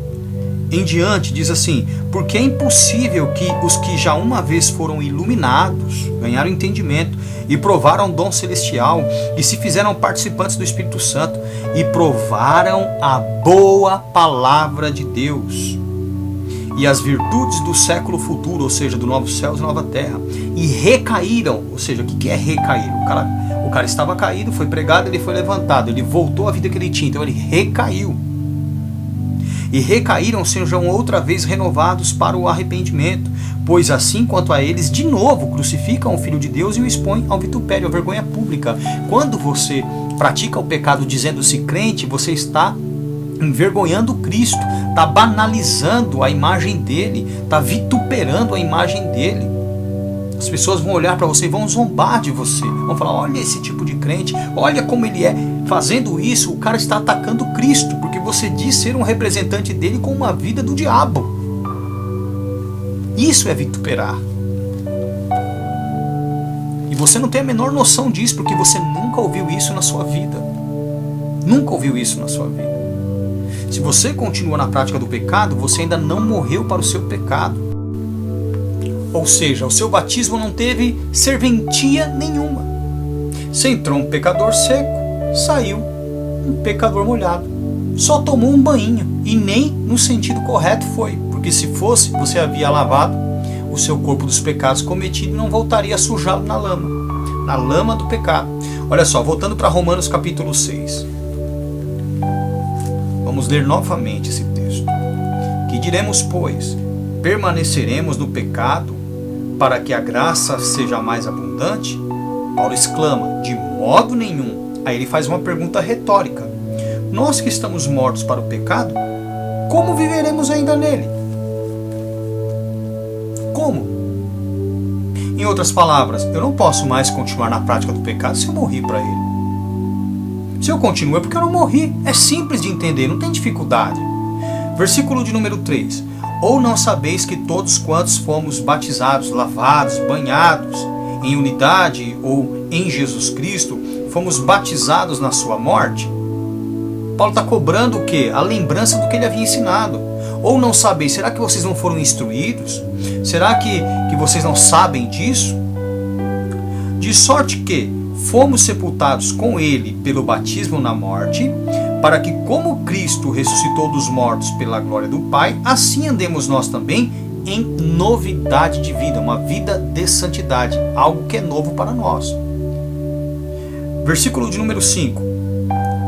em diante, diz assim: porque é impossível que os que já uma vez foram iluminados, ganharam entendimento, e provaram o dom celestial, e se fizeram participantes do Espírito Santo, e provaram a boa palavra de Deus, e as virtudes do século futuro, ou seja, do novo céu e nova terra, e recaíram. Ou seja, o que é recair? O cara estava caído, foi pregado, ele foi levantado, ele voltou à vida que ele tinha, então ele recaiu. E recaíram, sejam outra vez renovados para o arrependimento, pois assim quanto a eles, de novo, crucificam o Filho de Deus e o expõem ao vitupério, à vergonha pública. Quando você pratica o pecado dizendo-se crente, você está envergonhando Cristo, está banalizando a imagem dele, está vituperando a imagem dele. As pessoas vão olhar para você e vão zombar de você, vão falar: olha esse tipo de crente, olha como ele é. Fazendo isso, o cara está atacando Cristo, porque você diz ser um representante dele com uma vida do diabo. Isso é vituperar. E você não tem a menor noção disso, porque você nunca ouviu isso na sua vida. Nunca ouviu isso na sua vida. Se você continua na prática do pecado, você ainda não morreu para o seu pecado. Ou seja, o seu batismo não teve serventia nenhuma. Você entrou um pecador seco, saiu um pecador molhado. Só tomou um banho, e nem no sentido correto foi, porque se fosse, você havia lavado o seu corpo dos pecados cometidos e não voltaria a sujá-lo na lama do pecado. Olha só, voltando para Romanos capítulo 6. Vamos ler novamente esse texto. Que diremos, pois? Permaneceremos no pecado para que a graça seja mais abundante? Paulo exclama: de modo nenhum. Aí ele faz uma pergunta retórica. Nós que estamos mortos para o pecado, como viveremos ainda nele? Como? Em outras palavras, eu não posso mais continuar na prática do pecado se eu morri para ele. Se eu continuo é porque eu não morri. É simples de entender, não tem dificuldade. Versículo de número 3. Ou não sabeis que todos quantos fomos batizados, lavados, banhados, em unidade ou em Jesus Cristo, fomos batizados na sua morte? Paulo está cobrando o quê? A lembrança do que ele havia ensinado. Ou não sabeis, será que vocês não foram instruídos? Será que vocês não sabem disso? De sorte que fomos sepultados com ele pelo batismo na morte, para que, como Cristo ressuscitou dos mortos pela glória do Pai, assim andemos nós também em novidade de vida, uma vida de santidade, algo que é novo para nós. Versículo de número 5.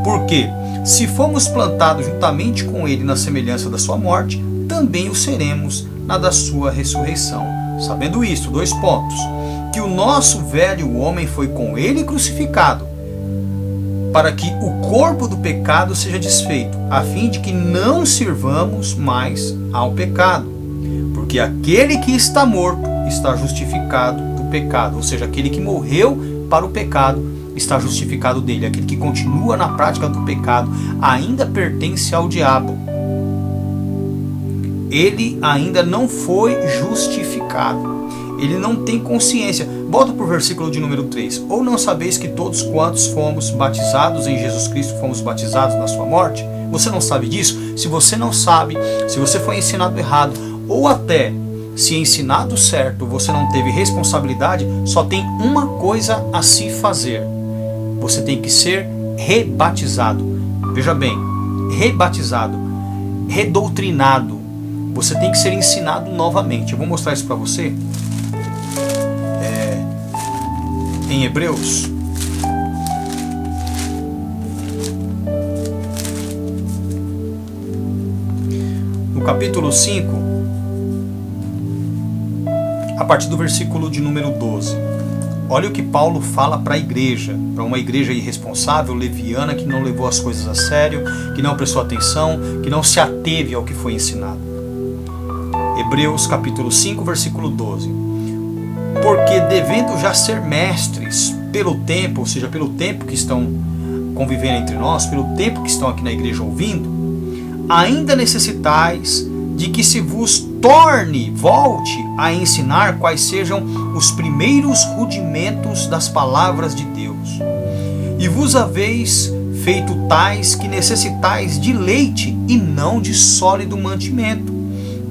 Porque, se fomos plantados juntamente com ele na semelhança da sua morte, também o seremos na da sua ressurreição. Sabendo isto, 2 pontos. Que o nosso velho homem foi com ele crucificado, para que o corpo do pecado seja desfeito, a fim de que não sirvamos mais ao pecado. Porque aquele que está morto está justificado do pecado, ou seja, aquele que morreu para o pecado está justificado dele. Aquele que continua na prática do pecado ainda pertence ao diabo. Ele ainda não foi justificado. Ele não tem consciência. Volta para o versículo de número 3. Ou não sabeis que todos quantos fomos batizados em Jesus Cristo, fomos batizados na sua morte? Você não sabe disso? Se você não sabe, se você foi ensinado errado, ou até se ensinado certo, você não teve responsabilidade, só tem uma coisa a se fazer. Você tem que ser rebatizado. Veja bem, rebatizado, redoutrinado. Você tem que ser ensinado novamente. Eu vou mostrar isso para você. Em Hebreus, no capítulo 5, a partir do versículo de número 12. Olha o que Paulo fala para a igreja, para uma igreja irresponsável, leviana, que não levou as coisas a sério, que não prestou atenção, que não se ateve ao que foi ensinado. Hebreus capítulo 5, versículo 12. Porque devendo já ser mestres pelo tempo, ou seja, pelo tempo que estão convivendo entre nós, pelo tempo que estão aqui na igreja ouvindo, ainda necessitais de que se vos volte a ensinar quais sejam os primeiros rudimentos das palavras de Deus. E vos haveis feito tais que necessitais de leite e não de sólido mantimento,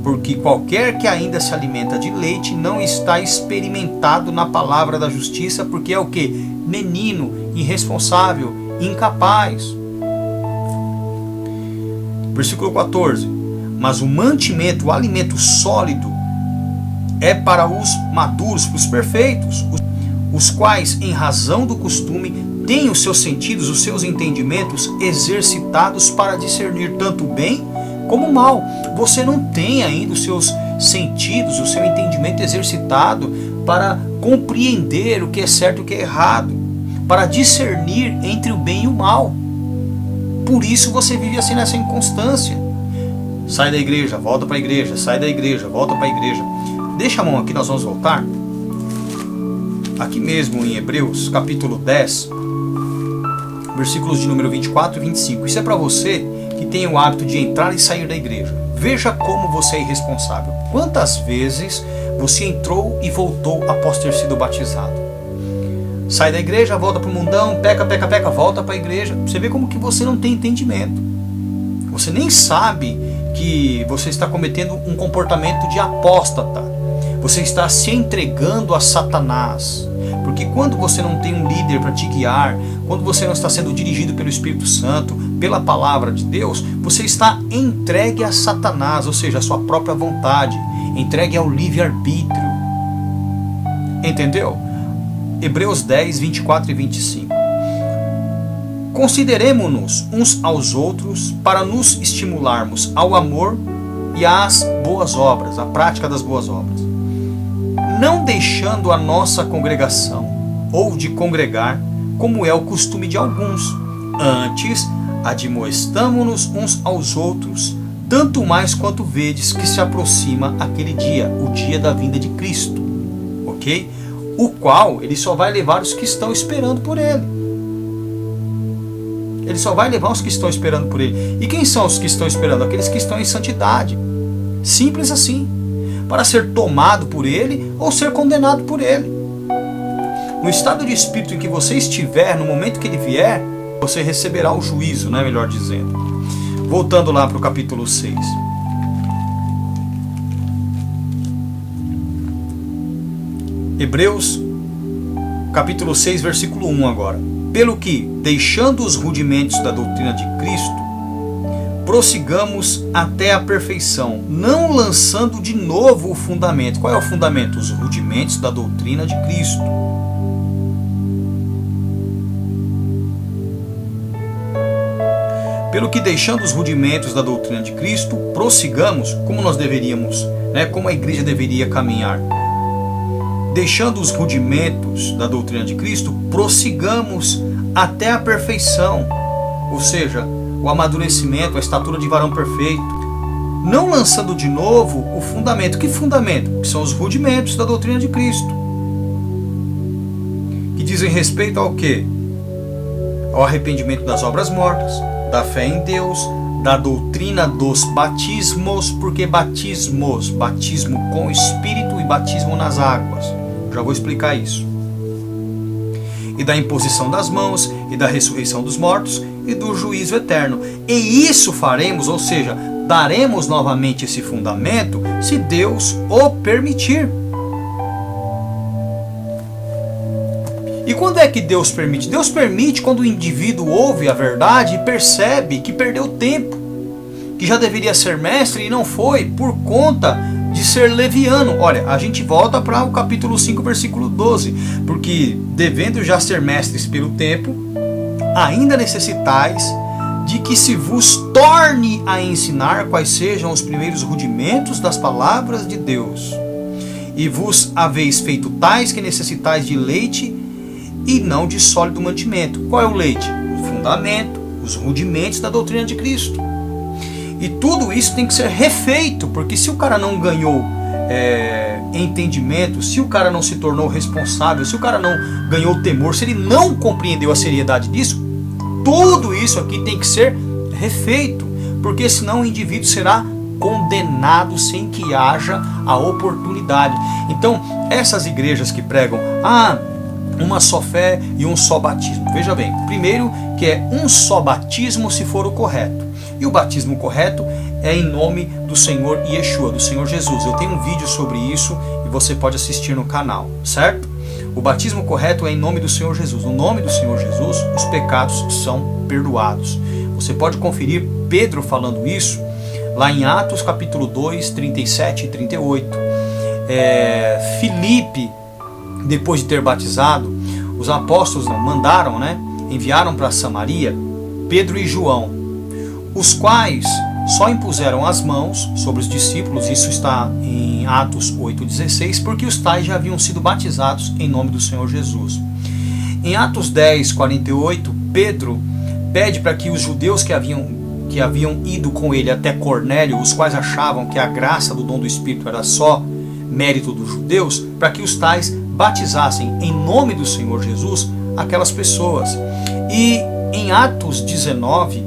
porque qualquer que ainda se alimenta de leite não está experimentado na palavra da justiça, porque é o quê? Menino, irresponsável, incapaz. Versículo 14. Mas o mantimento, o alimento sólido, é para os maduros, para os perfeitos, os quais, em razão do costume, têm os seus sentidos, os seus entendimentos exercitados para discernir tanto o bem como o mal. Você não tem ainda os seus sentidos, o seu entendimento exercitado para compreender o que é certo e o que é errado, para discernir entre o bem e o mal. Por isso você vive assim nessa inconstância. Sai da igreja, volta para a igreja, sai da igreja, volta para a igreja. Deixa a mão aqui, nós vamos voltar. Aqui mesmo em Hebreus, capítulo 10, versículos de número 24 e 25. Isso é para você que tem o hábito de entrar e sair da igreja. Veja como você é irresponsável. Quantas vezes você entrou e voltou após ter sido batizado? Sai da igreja, volta para o mundão, peca, volta para a igreja. Você vê como que você não tem entendimento. Você nem sabe que você está cometendo um comportamento de apóstata. Você está se entregando a Satanás. Porque quando você não tem um líder para te guiar, quando você não está sendo dirigido pelo Espírito Santo, pela palavra de Deus, você está entregue a Satanás, ou seja, a sua própria vontade, entregue ao livre-arbítrio. Entendeu? Hebreus 10, 24 e 25. Consideremo-nos uns aos outros para nos estimularmos ao amor e às boas obras, à prática das boas obras. Não deixando a nossa congregação, ou de congregar, como é o costume de alguns. Antes, admoestamo-nos uns aos outros, tanto mais quanto vedes que se aproxima aquele dia, o dia da vinda de Cristo. Ok? O qual ele só vai levar os que estão esperando por ele. Ele só vai levar os que estão esperando por ele. E quem são os que estão esperando? Aqueles que estão em santidade. Simples assim. Para ser tomado por ele ou ser condenado por ele. No estado de espírito em que você estiver, no momento que ele vier, você receberá o juízo, né? Melhor dizendo. Voltando lá para o capítulo 6. Hebreus, capítulo 6, versículo 1 agora. Pelo que, deixando os rudimentos da doutrina de Cristo, prossigamos até a perfeição, não lançando de novo o fundamento. Qual é o fundamento? Os rudimentos da doutrina de Cristo. Pelo que, deixando os rudimentos da doutrina de Cristo, prossigamos, como nós deveríamos, né, como a igreja deveria caminhar. Deixando os rudimentos da doutrina de Cristo, prossigamos até a perfeição, ou seja, o amadurecimento, a estatura de varão perfeito, não lançando de novo o fundamento. Que fundamento? Que são os rudimentos da doutrina de Cristo, que dizem respeito ao quê? Ao arrependimento das obras mortas, da fé em Deus, da doutrina dos batismos, porque batismos, batismo com o Espírito e batismo nas águas. Já vou explicar isso. E da imposição das mãos, e da ressurreição dos mortos, e do juízo eterno. E isso faremos, ou seja, daremos novamente esse fundamento, se Deus o permitir. E quando é que Deus permite? Deus permite quando o indivíduo ouve a verdade e percebe que perdeu tempo, que já deveria ser mestre e não foi, por conta de ser leviano. Olha, a gente volta para o capítulo 5, versículo 12. Porque, devendo já ser mestres pelo tempo, ainda necessitais de que se vos torne a ensinar quais sejam os primeiros rudimentos das palavras de Deus. E vos haveis feito tais que necessitais de leite e não de sólido mantimento. Qual é o leite? O fundamento, os rudimentos da doutrina de Cristo. E tudo isso tem que ser refeito, porque se o cara não ganhou entendimento, se o cara não se tornou responsável, se o cara não ganhou temor, se ele não compreendeu a seriedade disso, tudo isso aqui tem que ser refeito, porque senão o indivíduo será condenado sem que haja a oportunidade. Então, essas igrejas que pregam uma só fé e um só batismo. Veja bem, primeiro que é um só batismo se for o correto. E o batismo correto é em nome do Senhor Yeshua, do Senhor Jesus. Eu tenho um vídeo sobre isso e você pode assistir no canal, certo? O batismo correto é em nome do Senhor Jesus. No nome do Senhor Jesus, os pecados são perdoados. Você pode conferir Pedro falando isso lá em Atos capítulo 2, 37 e 38. Filipe, depois de ter batizado, os apóstolos enviaram para Samaria Pedro e João, os quais só impuseram as mãos sobre os discípulos, isso está em Atos 8,16, porque os tais já haviam sido batizados em nome do Senhor Jesus. Em Atos 10, 48, Pedro pede para que os judeus que haviam ido com ele até Cornélio, os quais achavam que a graça do dom do Espírito era só mérito dos judeus, para que os tais batizassem em nome do Senhor Jesus aquelas pessoas. E em Atos 19,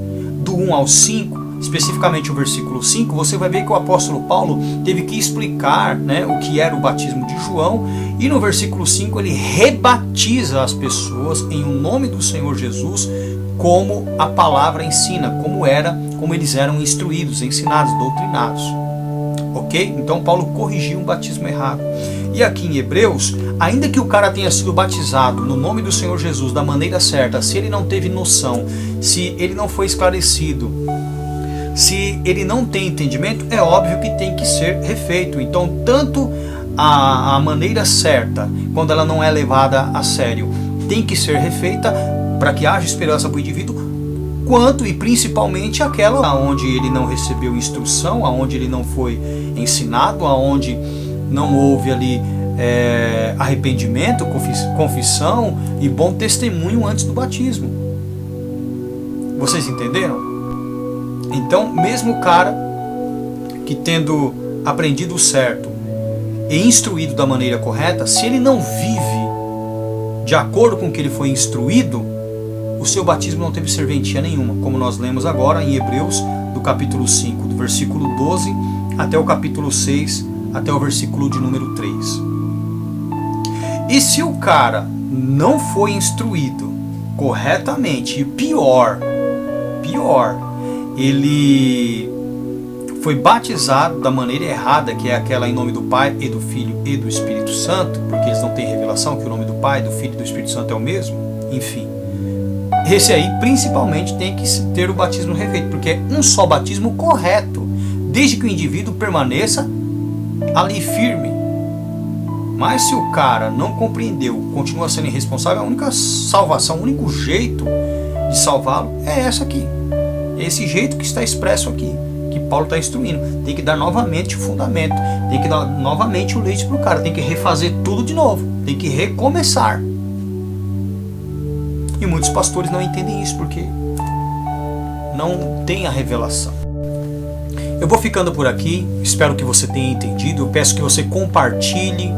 do 1 ao 5, especificamente o versículo 5, você vai ver que o apóstolo Paulo teve que explicar o que era o batismo de João, e no versículo 5 ele rebatiza as pessoas em o nome do Senhor Jesus, como a palavra ensina, como eles eram instruídos, ensinados, doutrinados. Ok? Então Paulo corrigiu um batismo errado. E aqui em Hebreus, ainda que o cara tenha sido batizado no nome do Senhor Jesus da maneira certa, se ele não teve noção, se ele não foi esclarecido, se ele não tem entendimento, é óbvio que tem que ser refeito. Então, tanto a maneira certa, quando ela não é levada a sério, tem que ser refeita para que haja esperança para o indivíduo, quanto e principalmente aquela onde ele não recebeu instrução, aonde ele não foi ensinado, aonde não houve ali arrependimento, confissão e bom testemunho antes do batismo. Vocês entenderam? Então, mesmo o cara que tendo aprendido o certo e instruído da maneira correta, se ele não vive de acordo com o que ele foi instruído, o seu batismo não teve serventia nenhuma, como nós lemos agora em Hebreus, do capítulo 5, do versículo 12 até o capítulo 6, até o versículo de número 3. E se o cara não foi instruído corretamente, e pior, ele foi batizado da maneira errada, que é aquela em nome do Pai e do Filho e do Espírito Santo, porque eles não têm revelação que o nome do Pai, do Filho e do Espírito Santo é o mesmo, enfim. Esse aí principalmente tem que ter o batismo refeito, porque é um só batismo correto, desde que o indivíduo permaneça ali firme. Mas se o cara não compreendeu, continua sendo irresponsável, a única salvação, o único jeito de salvá-lo é essa aqui. É esse jeito que está expresso aqui, que Paulo está instruindo. Tem que dar novamente o fundamento, tem que dar novamente o leite para o cara, tem que refazer tudo de novo, tem que recomeçar. E muitos pastores não entendem isso porque não tem a revelação. Eu vou ficando por aqui, espero que você tenha entendido. Eu peço que você compartilhe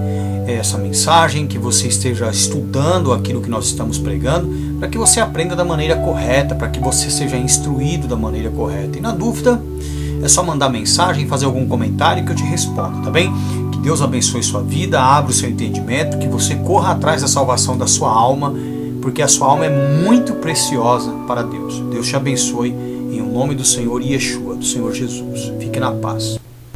essa mensagem, que você esteja estudando aquilo que nós estamos pregando, para que você aprenda da maneira correta, para que você seja instruído da maneira correta. E na dúvida, é só mandar mensagem, fazer algum comentário que eu te respondo, tá bem? Que Deus abençoe sua vida, abra o seu entendimento, que você corra atrás da salvação da sua alma, porque a sua alma é muito preciosa para Deus. Deus te abençoe em nome do Senhor Yeshua, do Senhor Jesus. Fique na paz.